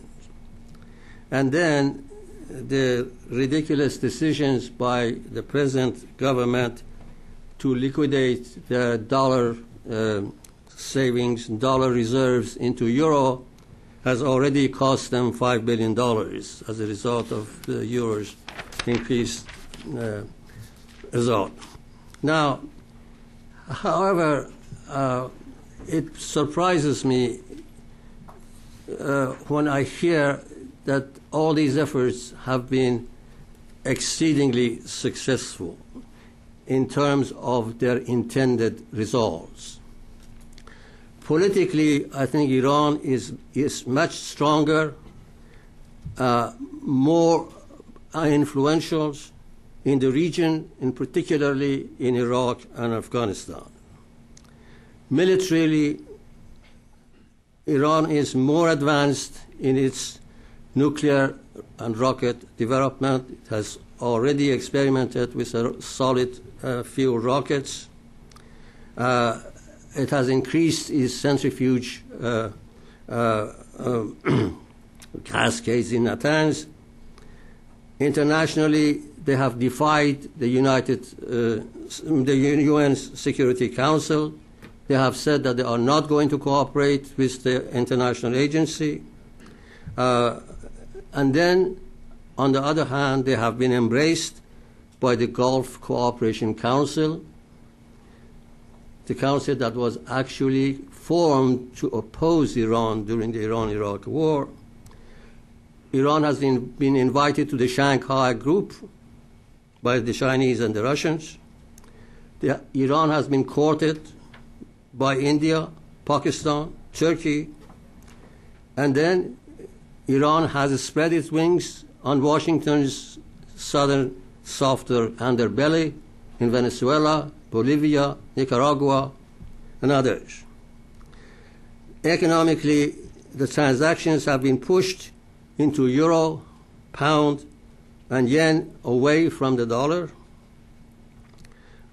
And then the ridiculous decisions by the present government to liquidate their dollar savings, dollar reserves into euro has already cost them $5 billion as a result of the euro's increased result. Now, however, it surprises me when I hear that all these efforts have been exceedingly successful in terms of their intended results. Politically, I think Iran is much stronger, more influential in the region, and particularly in Iraq and Afghanistan. Militarily, Iran is more advanced in its nuclear and rocket development. It has already experimented with solid fuel rockets. It has increased its centrifuge cascades in Natanz. Internationally, they have defied the UN Security Council. They have said that they are not going to cooperate with the international agency. And then, on the other hand, they have been embraced by the Gulf Cooperation Council, the council that was actually formed to oppose Iran during the Iran-Iraq War. Iran has been invited to the Shanghai Group by the Chinese and the Russians. Iran has been courted by India, Pakistan, Turkey, and then Iran has spread its wings on Washington's southern, softer underbelly in Venezuela, Bolivia, Nicaragua, and others. Economically, the transactions have been pushed into euro, pound, and yen away from the dollar.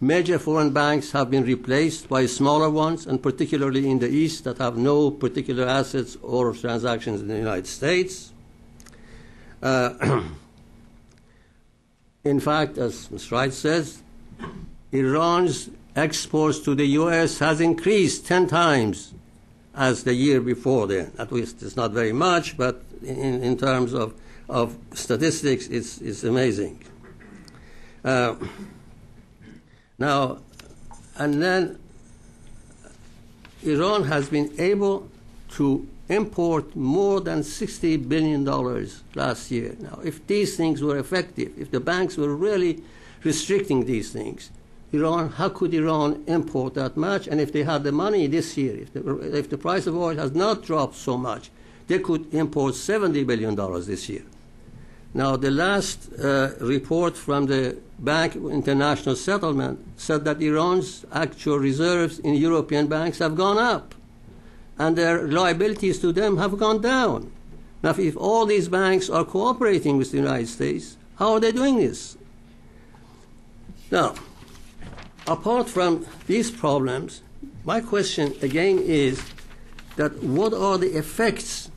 Major foreign banks have been replaced by smaller ones, and particularly in the East, that have no particular assets or transactions in the United States. In fact, as Ms. Wright says, Iran's exports to the U.S. has increased 10 times as the year before then. At least it's not very much, but in terms of statistics, it's amazing. Now, and then Iran has been able to import more than $60 billion last year. Now, if these things were effective, if the banks were really restricting these things, how could Iran import that much? And if they had the money this year, if the price of oil has not dropped so much, they could import $70 billion this year. Now, the last report from the Bank International Settlement said that Iran's actual reserves in European banks have gone up, and their liabilities to them have gone down. Now, if all these banks are cooperating with the United States, how are they doing this? Now, apart from these problems, my question again is that what are the effects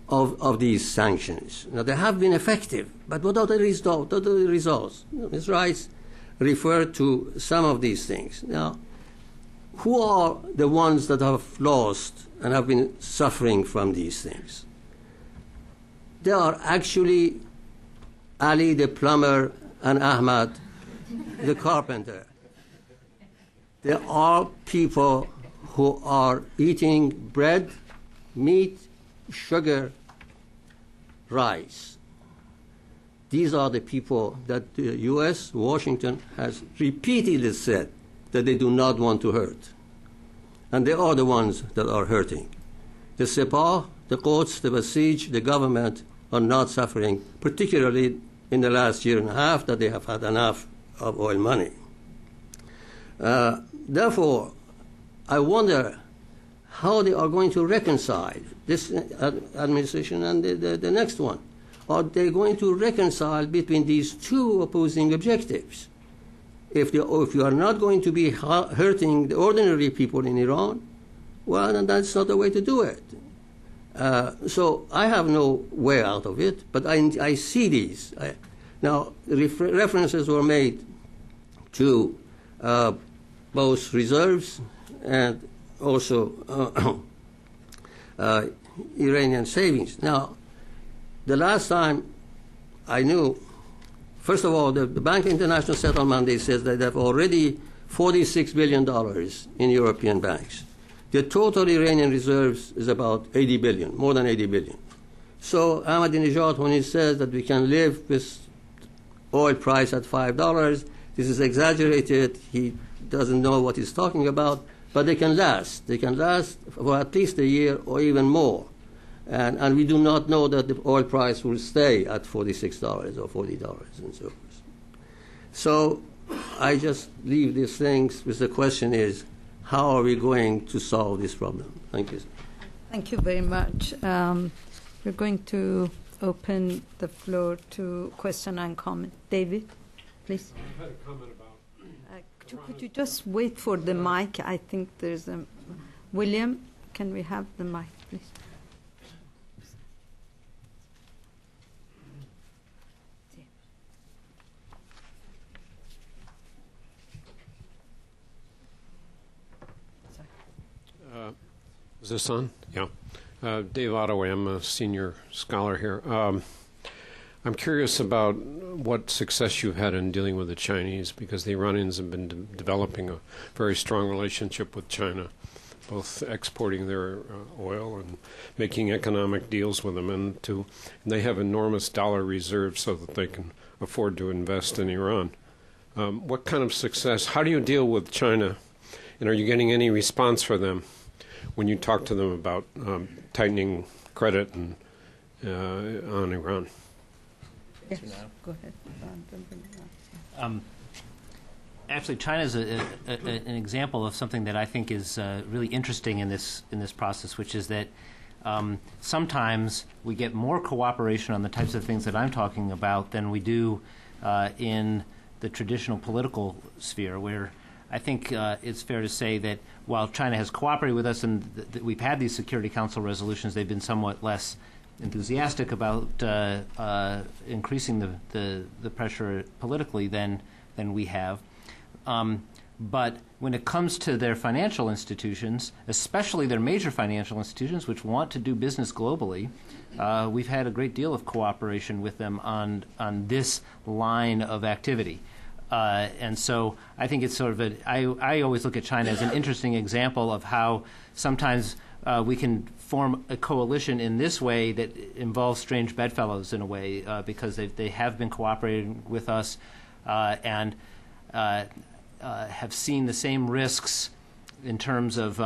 of these sanctions? Now, they have been effective, but what are the results? Ms. Rice referred to some of these things. Now, who are the ones that have lost and have been suffering from these things? They are actually Ali the plumber and Ahmad the carpenter. There are people who are eating bread, meat, sugar, rice. These are the people that the U.S., Washington, has repeatedly said that they do not want to hurt. And they are the ones that are hurting. The Sepah, the Quds, the Basij, the government are not suffering, particularly in the last year and a half that they have had enough of oil money. Therefore, I wonder how they are going to reconcile this administration and the next one. Are they going to reconcile between these two opposing objectives? If you are not going to be hurting the ordinary people in Iran, well, then that's not the way to do it. So I have no way out of it, but I see these. Now, references were made to both reserves and also Iranian savings. Now, the last time I knew, first of all, the Bank International Settlement, they says that they have already $46 billion in European banks. The total Iranian reserves is about 80 billion, more than 80 billion. So Ahmadinejad, when he says that we can live with oil price at $5, this is exaggerated. He doesn't know what he's talking about, but they can last. They can last for at least a year or even more. And we do not know that the oil price will stay at $46 or $40 and so forth. So I just leave these things with the question is, how are we going to solve this problem? Thank you. Thank you very much. We're going to open the floor to question and comment. David, please. I had a comment about... could you just wait for the mic? I think there's a... William, can we have the mic, please? Is this on? Yeah. Dave Ottaway, I'm a senior scholar here. I'm curious about what success you've had in dealing with the Chinese, because the Iranians have been developing a very strong relationship with China, both exporting their oil and making economic deals with them, and they have enormous dollar reserves so that they can afford to invest in Iran. What kind of success? How do you deal with China, and are you getting any response from them when you talk to them about tightening credit and on Iran? Yes, go ahead. Actually, China is an example of something that I think is really interesting in this process, which is that sometimes we get more cooperation on the types of things that I'm talking about than we do in the traditional political sphere, where I think it's fair to say that while China has cooperated with us and we've had these Security Council resolutions, they've been somewhat less enthusiastic about increasing the pressure politically than we have. But when it comes to their financial institutions, especially their major financial institutions, which want to do business globally, we've had a great deal of cooperation with them on this line of activity. And so I think it's sort of I always look at China as an interesting example of how sometimes we can form a coalition in this way that involves strange bedfellows in a way, because they have been cooperating with us and have seen the same risks in terms of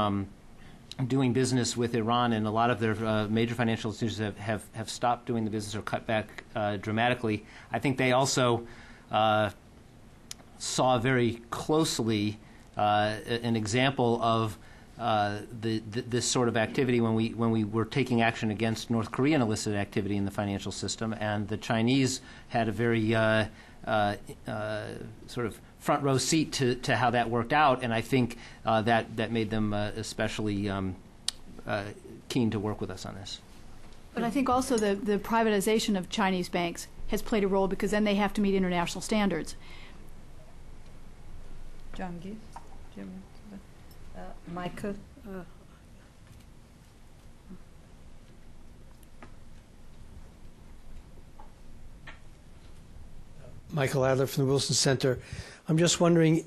doing business with Iran, and a lot of their major financial institutions have stopped doing the business or cut back dramatically. I think they also saw very closely an example of this sort of activity when we were taking action against North Korean illicit activity in the financial system, and the Chinese had a very sort of front row seat to how that worked out, and I think that made them especially keen to work with us on this. But I think also the privatization of Chinese banks has played a role, because then they have to meet international standards. Jahangir, Michael. Michael Adler from the Wilson Center. I'm just wondering,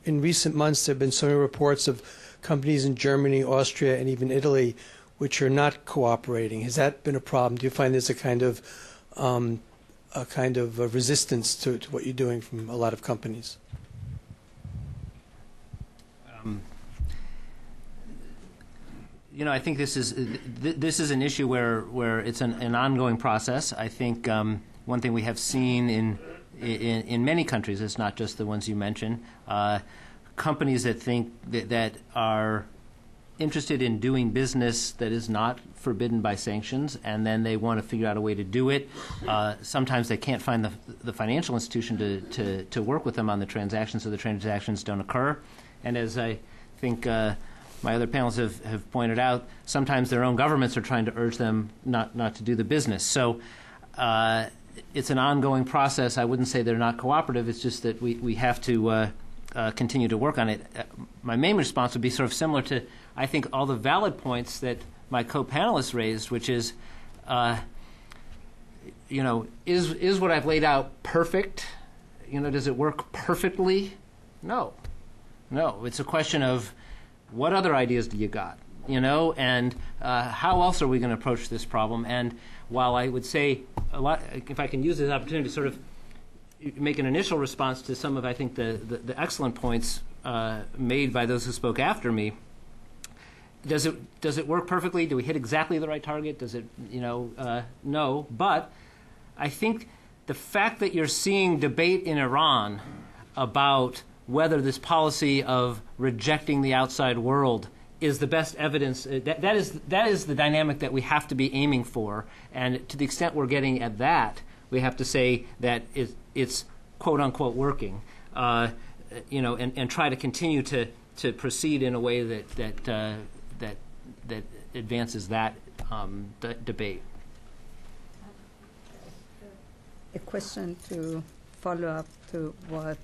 in recent months there have been so many reports of companies in Germany, Austria, and even Italy which are not cooperating. Has that been a problem? Do you find there's a kind of resistance to what you're doing from a lot of companies? You know, I think this is an issue where it's an ongoing process. I think one thing we have seen in many countries, it's not just the ones you mentioned, companies that think that are interested in doing business that is not forbidden by sanctions, and then they want to figure out a way to do it. Sometimes they can't find the financial institution to work with them on the transactions, so the transactions don't occur. And as I think my other panels have pointed out, sometimes their own governments are trying to urge them not to do the business. So it's an ongoing process. I wouldn't say they're not cooperative. It's just that we have to continue to work on it. My main response would be sort of similar to, I think, all the valid points that my co-panelists raised, which is, is what I've laid out perfect? Does it work perfectly? No. It's a question of what other ideas do you got, and how else are we going to approach this problem? And while I would say a lot, if I can use this opportunity to sort of make an initial response to some of, I think, the excellent points made by those who spoke after me, does it work perfectly? Do we hit exactly the right target? Does it, no. But I think the fact that you're seeing debate in Iran about whether this policy of rejecting the outside world is the best evidence, that is the dynamic that we have to be aiming for. And to the extent we're getting at that, we have to say that it's quote unquote working, and try to continue to proceed in a way that advances that debate. A question to follow up to what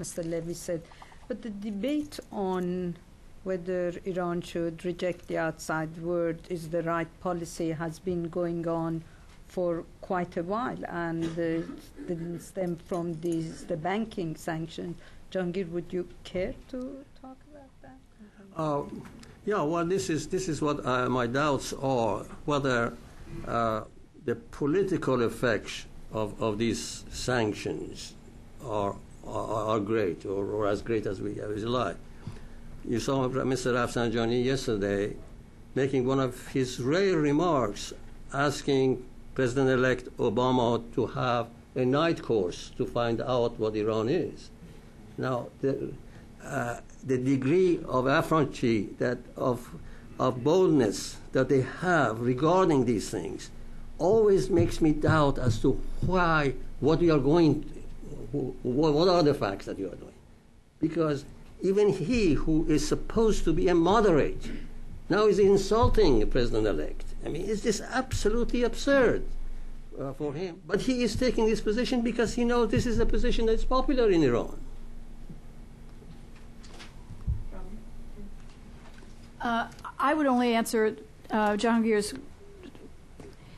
Mr. Levey said, but the debate on whether Iran should reject the outside world is the right policy has been going on for quite a while, and didn't stem from the banking sanctions. Jahangir, would you care to talk about that? Yeah, well, this is what my doubts are, whether the political effects of these sanctions are great or as great as we like. You saw Mr. Rafsanjani yesterday making one of his rare remarks, asking President-elect Obama to have a night course to find out what Iran is. Now, the degree of effrontery, of boldness that they have regarding these things, always makes me doubt as to what are the facts that you are doing. Because even he, who is supposed to be a moderate, now is insulting the president-elect. I mean, is this absolutely absurd for him? But he is taking this position because he knows this is a position that's popular in Iran. I would only answer Jahangir's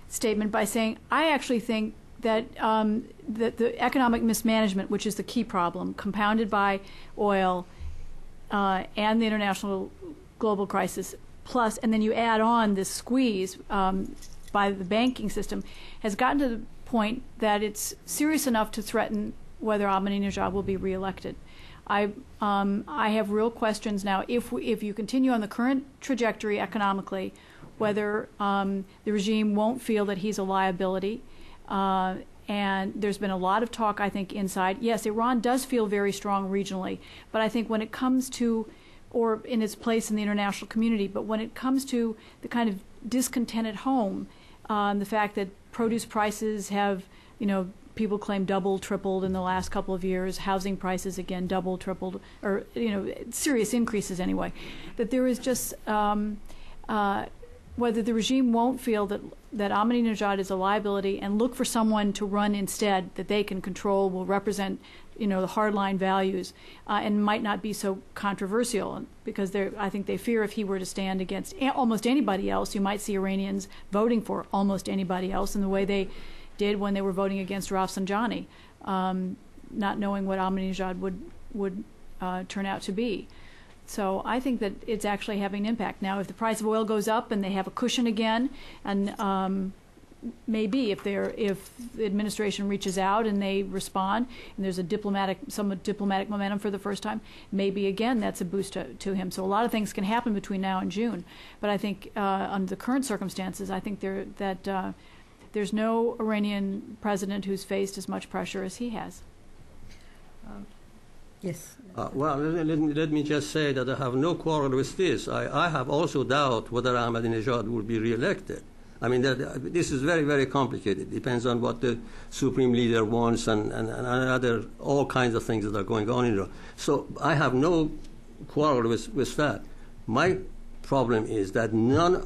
statement by saying I actually think that the economic mismanagement, which is the key problem, compounded by oil and the international global crisis, plus, and then you add on this squeeze by the banking system, has gotten to the point that it's serious enough to threaten whether Ahmadinejad will be reelected. I have real questions now. If you continue on the current trajectory economically, whether the regime won't feel that he's a liability. And there's been a lot of talk, I think, inside. Yes, Iran does feel very strong regionally, but I think when it comes to, or in its place in the international community, but when it comes to the kind of discontent at home, the fact that produce prices have, people claim doubled, tripled in the last couple of years, housing prices again doubled, tripled, or serious increases anyway, that there is just whether the regime won't feel that Ahmadinejad is a liability and look for someone to run instead that they can control, will represent, the hardline values, and might not be so controversial, because I think they fear if he were to stand against almost anybody else, you might see Iranians voting for almost anybody else in the way they did when they were voting against Rafsanjani, not knowing what Ahmadinejad would turn out to be. So I think that it's actually having an impact. Now, if the price of oil goes up and they have a cushion again, and maybe if the administration reaches out and they respond, and there's somewhat diplomatic momentum for the first time, maybe again that's a boost to him. So a lot of things can happen between now and June. But I think under the current circumstances, I think there's no Iranian president who's faced as much pressure as he has. Yes. Well, let me just say that I have no quarrel with this. I have also doubt whether Ahmadinejad will be re-elected. I mean, this is very, very complicated. It depends on what the supreme leader wants and all kinds of things that are going on in Iran. So I have no quarrel with that. My problem is that no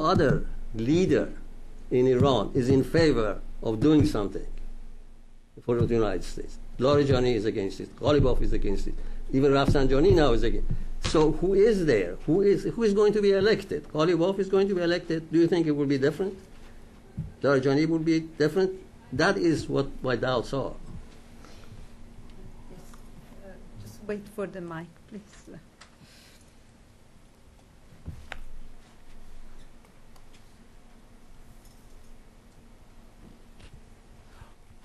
other leader in Iran is in favor of doing something for the United States. Larijani is against it. Ghalibaf is against it. Even Rafsanjani now is against it. So who is there? Who is going to be elected? Ghalibaf is going to be elected. Do you think it will be different? Larijani will be different? That is what my doubts are. Yes. Just wait for the mic, please.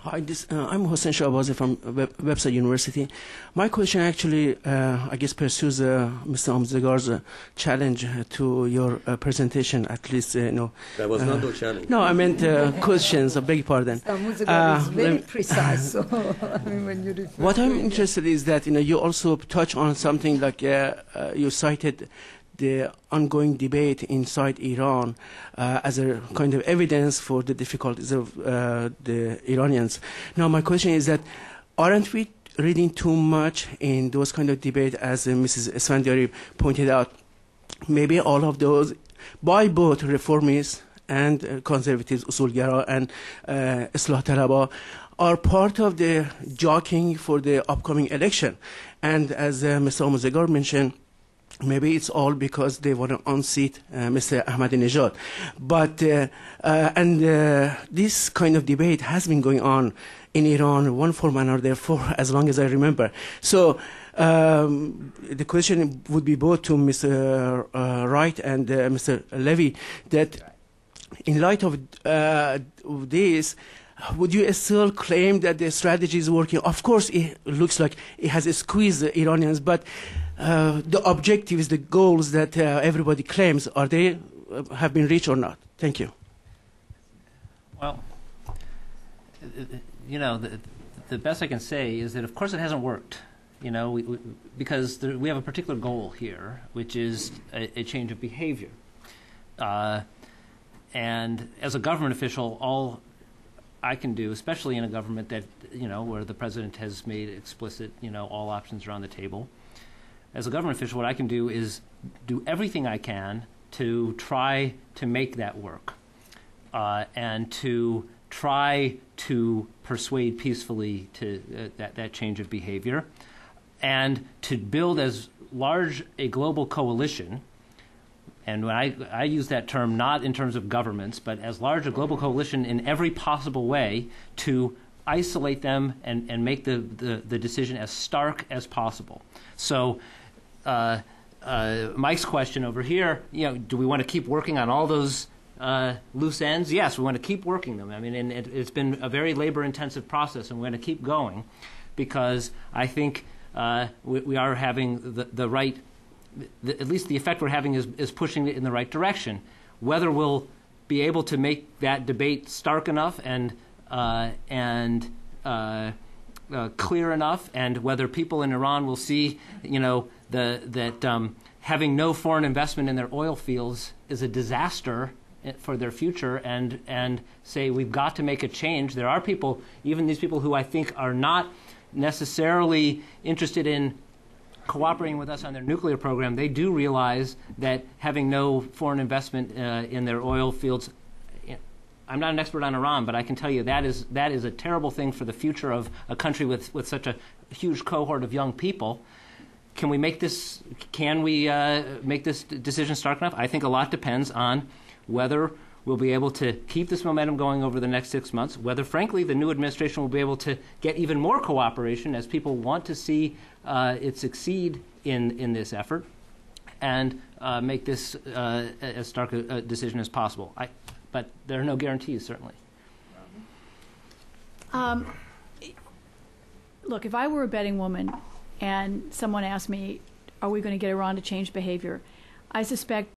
Hi, I'm Hossein Shahbazi from Website University. My question actually, I guess, pursues Mr. Amuzegar's challenge to your presentation, at least, That was not a challenge. No, I meant questions, I beg your pardon. Amuzegar is very precise, so I mean, when you refer what I'm interested is that, you also touch on something like you cited the ongoing debate inside Iran as a kind of evidence for the difficulties of the Iranians. Now, my question is that aren't we reading too much in those kind of debate, as Mrs. Esfandiari pointed out? Maybe all of those, by both reformists and conservatives, usulgara and islah talaba, are part of the jockeying for the upcoming election. And as Mr. Amuzegar mentioned, maybe it's all because they want to unseat Mr. Ahmadinejad. But, this kind of debate has been going on in Iran, one form or another, for as long as I remember. So the question would be both to Mr. Wright and Mr. Levey, that in light of this, would you still claim that the strategy is working? Of course, it looks like it has squeezed the Iranians, but the objectives, the goals that everybody claims, are they have been reached or not? Thank you. Well, the best I can say is that, of course, it hasn't worked. Because we have a particular goal here, which is a change of behavior. And as a government official, all I can do, especially in a government that, where the president has made explicit, all options are on the table. As a government official, what I can do is do everything I can to try to make that work, and to try to persuade peacefully to that change of behavior, and to build as large a global coalition. And when I use that term not in terms of governments, but as large a global coalition in every possible way to isolate them and make the decision as stark as possible. So Mike's question over here, do we want to keep working on all those loose ends? Yes, we want to keep working them. I mean, and it's been a very labor-intensive process, and we're going to keep going. because I think we are having the right, at least the effect we're having is pushing it in the right direction. Whether we'll be able to make that debate stark enough and clear enough, and whether people in Iran will see, that having no foreign investment in their oil fields is a disaster for their future, and say we've got to make a change. There are people, even these people who I think are not necessarily interested in cooperating with us on their nuclear program, they do realize that having no foreign investment in their oil fields, I'm not an expert on Iran, but I can tell you that is a terrible thing for the future of a country with such a huge cohort of young people. Can we make this decision stark enough? I think a lot depends on whether we'll be able to keep this momentum going over the next 6 months, whether, frankly, the new administration will be able to get even more cooperation as people want to see it succeed in this effort, and make this as stark a decision as possible. But there are no guarantees, certainly. Look, if I were a betting woman and someone asked me, are we going to get Iran to change behavior, I suspect